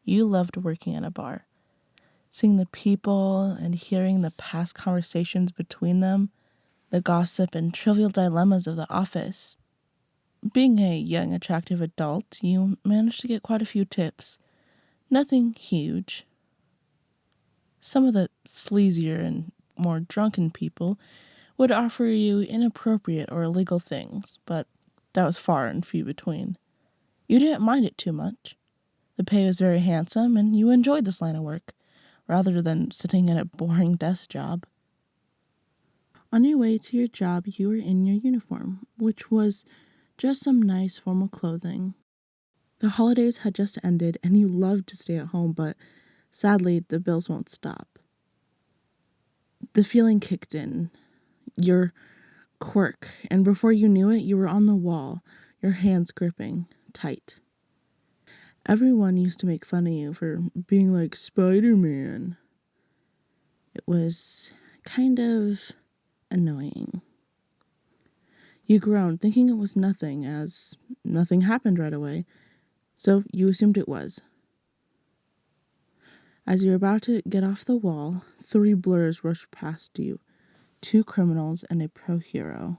You loved working in a bar, seeing the people and hearing the past conversations between them, the gossip and trivial dilemmas of the office. Being a young, attractive adult, you managed to get quite a few tips. Nothing huge. Some of the sleazier and more drunken people would offer you inappropriate or illegal things, but that was far and few between. You didn't mind it too much. The pay was very handsome, and you enjoyed this line of work, rather than sitting in a boring desk job. On your way to your job, you were in your uniform, which was just some nice formal clothing. The holidays had just ended, and you loved to stay at home, but sadly, the bills won't stop. The feeling kicked in, your quirk, and before you knew it, you were on the wall, your hands gripping tight. Everyone used to make fun of you for being like Spider-Man. It was kind of annoying. You groaned, thinking it was nothing, as nothing happened right away, so you assumed it was. As you were about to get off the wall, 3 blurs rushed past you, 2 criminals and a pro hero.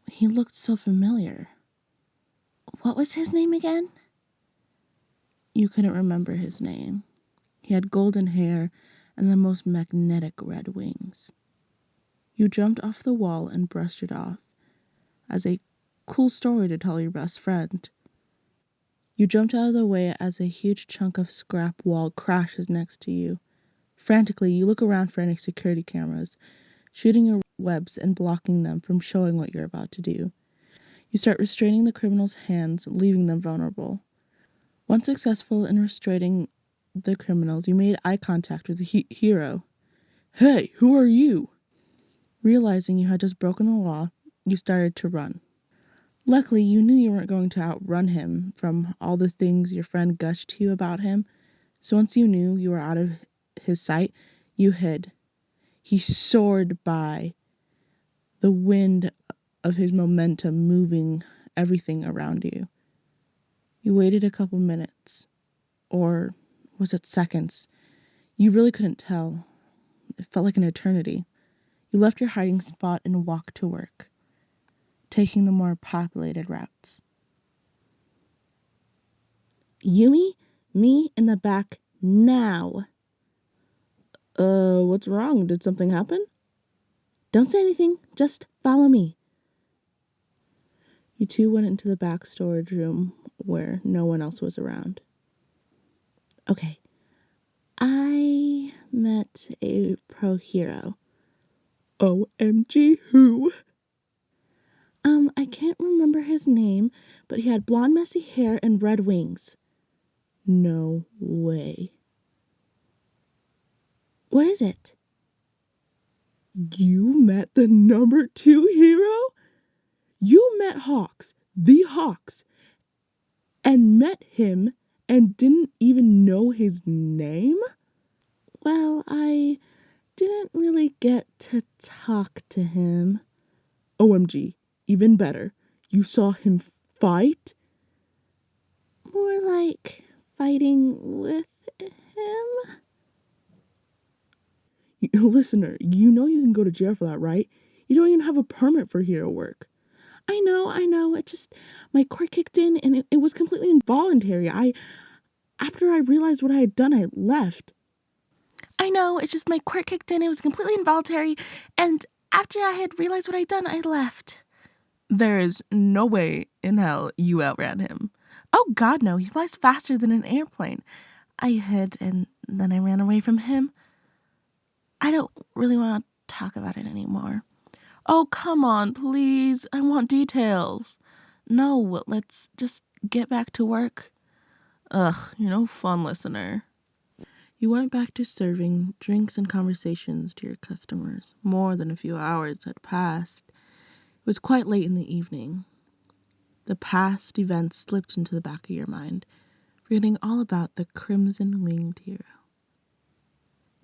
He looked so familiar. What was his name again? You couldn't remember his name. He had golden hair and the most magnetic red wings. You jumped off the wall and brushed it off as a cool story to tell your best friend. You jumped out of the way as a huge chunk of scrap wall crashes next to you. Frantically, you look around for any security cameras, shooting your webs and blocking them from showing what you're about to do. You start restraining the criminals' hands, leaving them vulnerable. Once successful in restraining the criminals, you made eye contact with the hero. Hey, who are you? Realizing you had just broken the law, you started to run. Luckily, you knew you weren't going to outrun him from all the things your friend gushed to you about him, so once you knew you were out of his sight, you hid. He soared by, the wind of his momentum moving everything around you. You waited a couple minutes, or was it seconds? You really couldn't tell. It felt like an eternity. You left your hiding spot and walked to work, taking the more populated routes. Yumi, me in the back now. What's wrong? Did something happen? Don't say anything, just follow me. You two went into the back storage room where no one else was around. Okay, I met a pro hero. OMG, who? I can't remember his name, but he had blonde messy hair and red wings. No way. What is it? You met the number 2 hero? You met Hawks, the Hawks, and met him and didn't even know his name? Well, I didn't really get to talk to him. OMG, even better. You saw him fight? More like fighting with him? Listener, you know you can go to jail for that, right? You don't even have a permit for hero work. I know. It just, my quirk kicked in and it was completely involuntary. After I realized what I had done, I left. I know, it's just my quirk kicked in. It was completely involuntary. And after I had realized what I'd done, I left. There is no way in hell you outran him. Oh God, no. He flies faster than an airplane. I hid and then I ran away from him. I don't really want to talk about it anymore. Oh, come on, please. I want details. No, let's just get back to work. Ugh, you're no fun listener. You went back to serving drinks and conversations to your customers. More than a few hours had passed. It was quite late in the evening. The past events slipped into the back of your mind, forgetting all about the crimson-winged hero.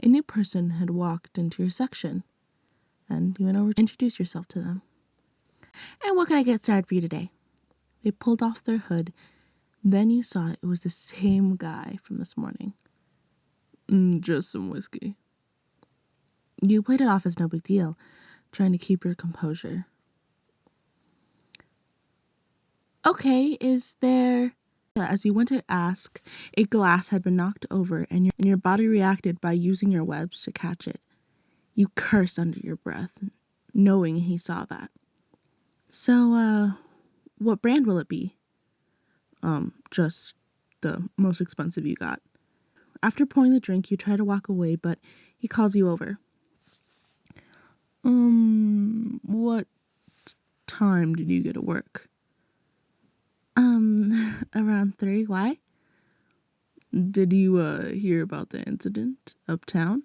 A new person had walked into your section, and you went over to introduce yourself to them. And what can I get started for you today? They pulled off their hood, Then you saw it was the same guy from this morning. Just some whiskey. You played it off as no big deal, trying to keep your composure. Okay, is there... As you went to ask, a glass had been knocked over and your body reacted by using your webs to catch it. You curse under your breath, knowing he saw that. So, what brand will it be? Just the most expensive you got. After pouring the drink, you try to walk away, but he calls you over. What time did you get to work? Around 3. Why? Did you, hear about the incident uptown?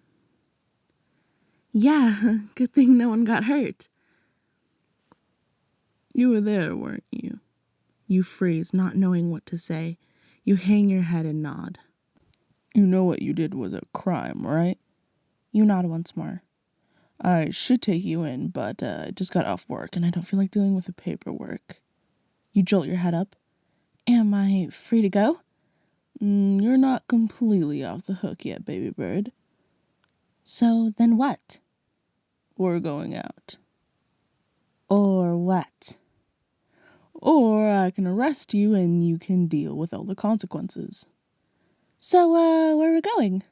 Yeah, good thing no one got hurt. You were there, weren't you? You freeze, not knowing what to say. You hang your head and nod. You know what you did was a crime, right? You nod once more. I should take you in, but I just got off work and I don't feel like dealing with the paperwork. You jolt your head up. Am I free to go? You're not completely off the hook yet, baby bird. So then what? We're going out. Or what? Or I can arrest you and you can deal with all the consequences. So, where are we going?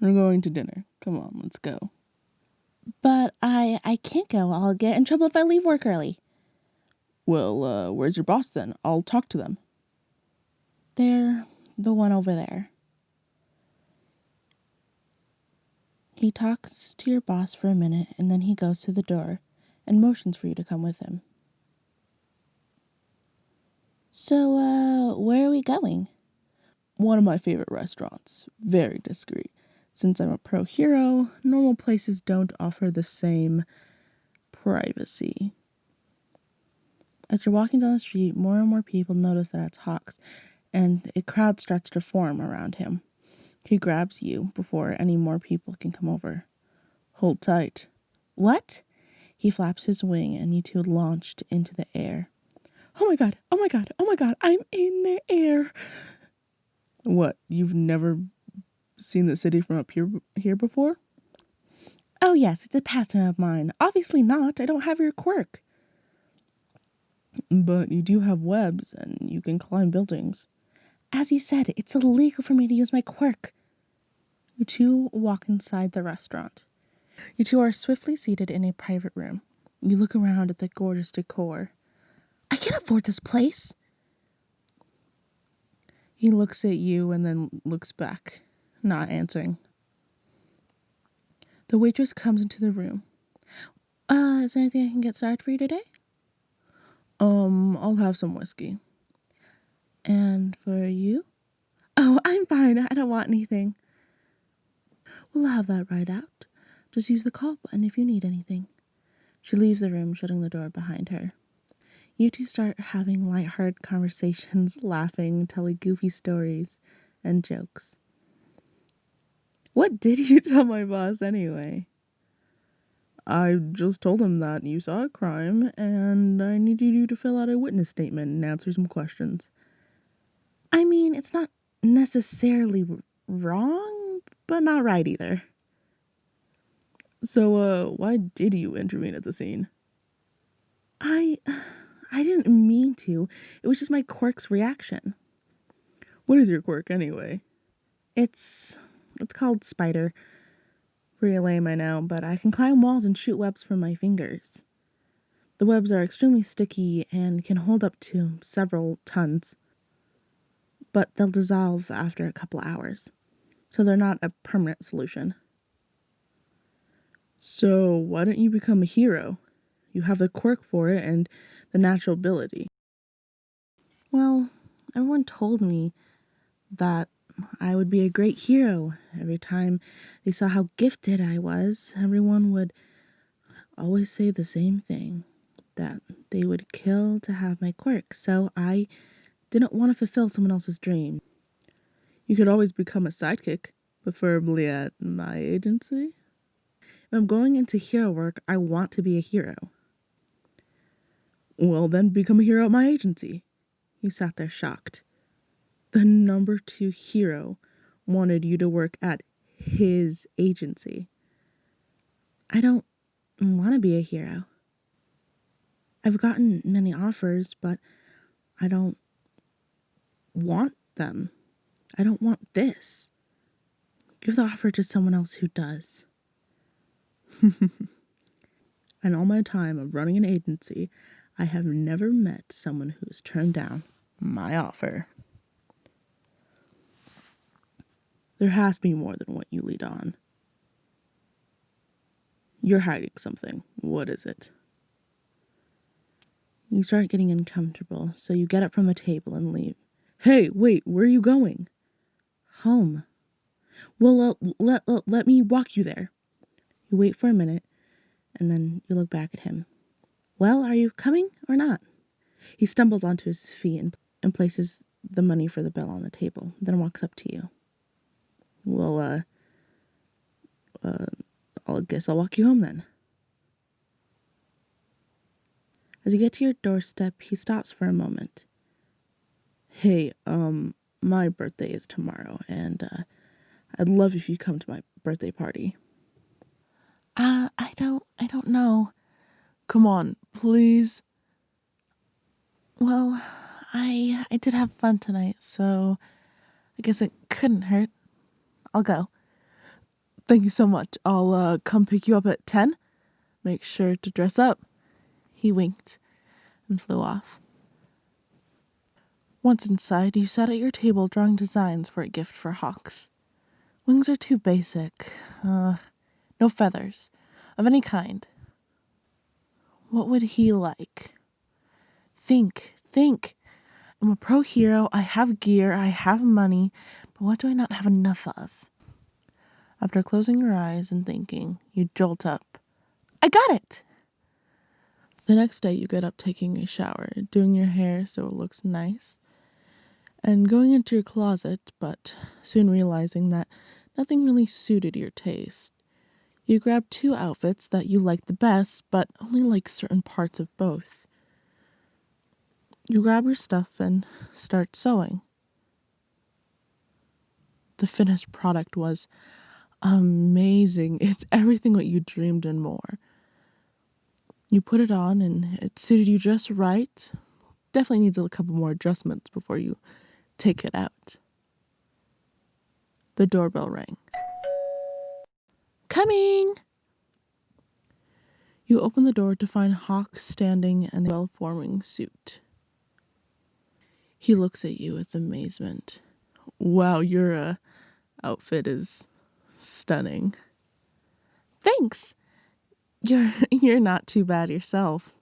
We're going to dinner. Come on, let's go. But I can't go. I'll get in trouble if I leave work early. Well, where's your boss then? I'll talk to them. They're the one over there. He talks to your boss for a minute and then he goes to the door and motions for you to come with him. So, where are we going? One of my favorite restaurants. Very discreet. Since I'm a pro hero, normal places don't offer the same privacy. As you're walking down the street, more and more people notice that it's Hawks, and a crowd starts to form around him. He grabs you before any more people can come over. Hold tight. What? He flaps his wing, and you two launched into the air. Oh my god, oh my god, oh my god, I'm in the air. What, you've never seen the city from up here before? Oh yes, it's a pastime of mine. Obviously not, I don't have your quirk. But you do have webs, and you can climb buildings. As you said, it's illegal for me to use my quirk. You two walk inside the restaurant. You two are swiftly seated in a private room. You look around at the gorgeous decor. I can't afford this place. He looks at you and then looks back, not answering. The waitress comes into the room. Is there anything I can get started for you today? I'll have some whiskey. And for you? Oh, I'm fine. I don't want anything. We'll have that right out. Just use the call button if you need anything. She leaves the room, shutting the door behind her. You two start having lighthearted conversations, laughing, telling goofy stories and jokes. What did you tell my boss anyway? I just told him that you saw a crime and I needed you to fill out a witness statement and answer some questions. I mean, it's not necessarily wrong, but not right either. So, why did you intervene at the scene? I didn't mean to. It was just my quirk's reaction. What is your quirk anyway? It's called Spider. Pretty lame, I know, but I can climb walls and shoot webs from my fingers. The webs are extremely sticky and can hold up to several tons, but they'll dissolve after a couple hours, so they're not a permanent solution. So why don't you become a hero? You have the quirk for it and the natural ability. Well, everyone told me that I would be a great hero. Every time they saw how gifted I was, everyone would always say the same thing, that they would kill to have my quirk. So I didn't want to fulfill someone else's dream. You could always become a sidekick, preferably at my agency. If I'm going into hero work, I want to be a hero. Well, then become a hero at my agency. You sat there shocked. The number 2 hero wanted you to work at his agency. I don't want to be a hero. I've gotten many offers, but I don't want them. I don't want this. Give the offer to someone else who does. In all my time of running an agency, I have never met someone who has turned down my offer. There has to be more than what you lead on. You're hiding something. What is it? You start getting uncomfortable, so you get up from the table and leave. Hey, wait, where are you going? Home. Well, let me walk you there. You wait for a minute, and then you look back at him. Well, are you coming or not? He stumbles onto his feet and places the money for the bill on the table, then walks up to you. Well, I guess I'll walk you home then. As you get to your doorstep, he stops for a moment. Hey, my birthday is tomorrow, and I'd love if you come to my birthday party. I don't know. Come on, please. Well, I did have fun tonight, so I guess it couldn't hurt. I'll go. Thank you so much. I'll come pick you up at 10. Make sure to dress up. He winked and flew off. Once inside, you sat at your table drawing designs for a gift for Hawks. Wings are too basic. No feathers. Of any kind. What would he like? Think. I'm a pro hero, I have gear, I have money, but what do I not have enough of? After closing your eyes and thinking, you jolt up. I got it! The next day you get up taking a shower, doing your hair so it looks nice, and going into your closet, but soon realizing that nothing really suited your taste. You grab 2 outfits that you like the best, but only like certain parts of both. You grab your stuff and start sewing. The finished product was amazing. It's everything what you dreamed and more. You put it on and it suited you just right. Definitely needs a couple more adjustments before you take it out. The doorbell rang. Coming! You open the door to find Hawk standing in a well-forming suit. He looks at you with amazement. Wow, your outfit is stunning. Thanks! You're not too bad yourself.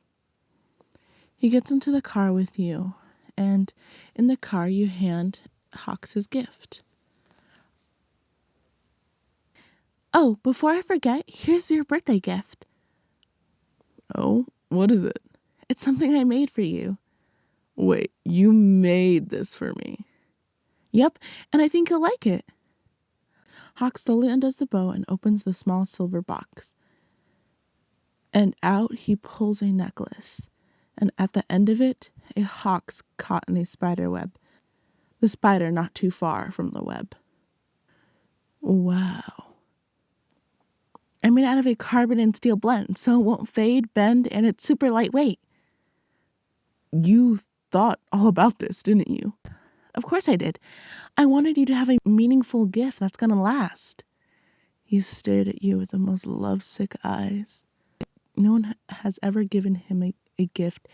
He gets into the car with you, and in the car you hand Hawks his gift. Oh, before I forget, here's your birthday gift. Oh, what is it? It's something I made for you. Wait, you made this for me? Yep, and I think you'll like it. Hawk slowly undoes the bow and opens the small silver box. And out he pulls a necklace, and at the end of it, a hawk's caught in a spider web. The spider not too far from the web. Wow. I made it out of a carbon and steel blend, so it won't fade, bend, and it's super lightweight. You thought all about this, didn't you? Of course I did. I wanted you to have a meaningful gift that's gonna last. He stared at you with the most lovesick eyes. No one has ever given him a gift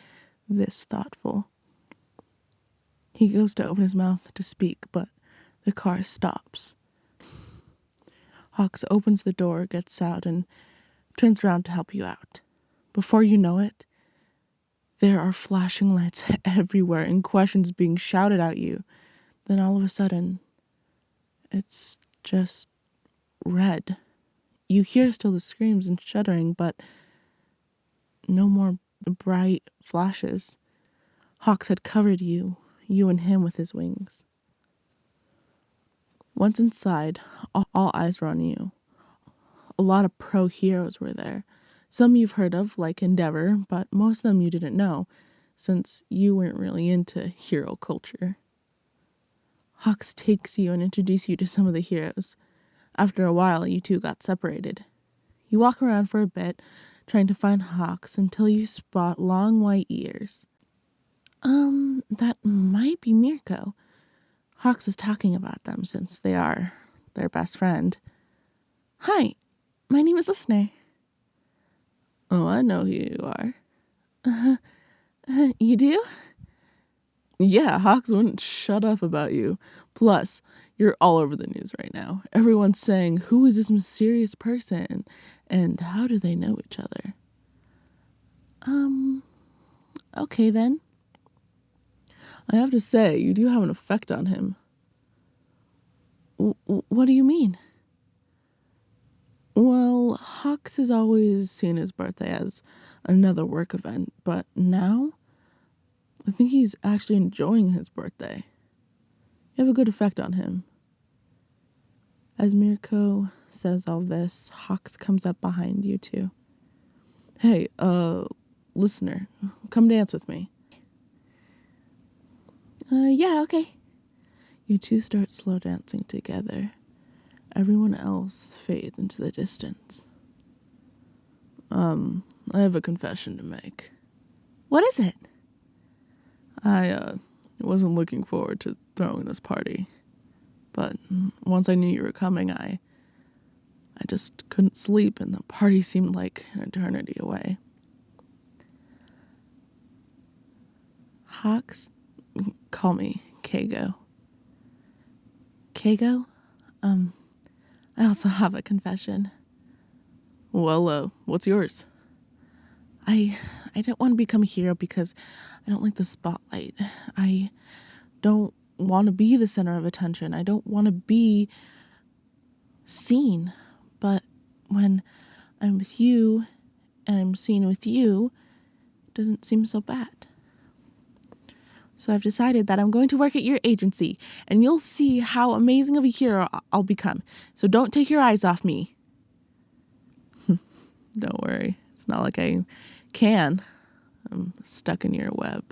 this thoughtful. He goes to open his mouth to speak, but the car stops. Hawks opens the door, gets out, and turns around to help you out. Before you know it, there are flashing lights everywhere and questions being shouted at you. Then all of a sudden, it's just red. You hear still the screams and shuddering, but no more bright flashes. Hawks had covered you and him with his wings. Once inside, all eyes were on you. A lot of pro heroes were there. Some you've heard of, like Endeavor, but most of them you didn't know. since you weren't really into hero culture. Hawks takes you and introduces you to some of the heroes. After a while, you two got separated. You walk around for a bit, trying to find Hawks until you spot long white ears. That might be Mirko. Hawks was talking about them since they are their best friend. Hi, my name is Listener. Oh, I know who you are. You do? Yeah, Hawks wouldn't shut up about you. Plus, you're all over the news right now. Everyone's saying, who is this mysterious person? And how do they know each other? Okay then. I have to say, you do have an effect on him. What do you mean? Well, Hawks has always seen his birthday as another work event, but now I think he's actually enjoying his birthday. You have a good effect on him. As Mirko says all this, Hawks comes up behind you two. Hey, Listener, come dance with me. Yeah, okay. You two start slow dancing together. Everyone else fades into the distance. I have a confession to make. What is it? I wasn't looking forward to throwing this party. But once I knew you were coming, I just couldn't sleep, and the party seemed like an eternity away. Hawks, call me Kegio. Kegio? I also have a confession. Well, what's yours? I don't want to become a hero because I don't like the spotlight. I don't want to be the center of attention. I don't want to be seen. But when I'm with you and I'm seen with you, it doesn't seem so bad. So I've decided that I'm going to work at your agency, and you'll see how amazing of a hero I'll become. So don't take your eyes off me. Don't worry. It's not like I can. I'm stuck in your web.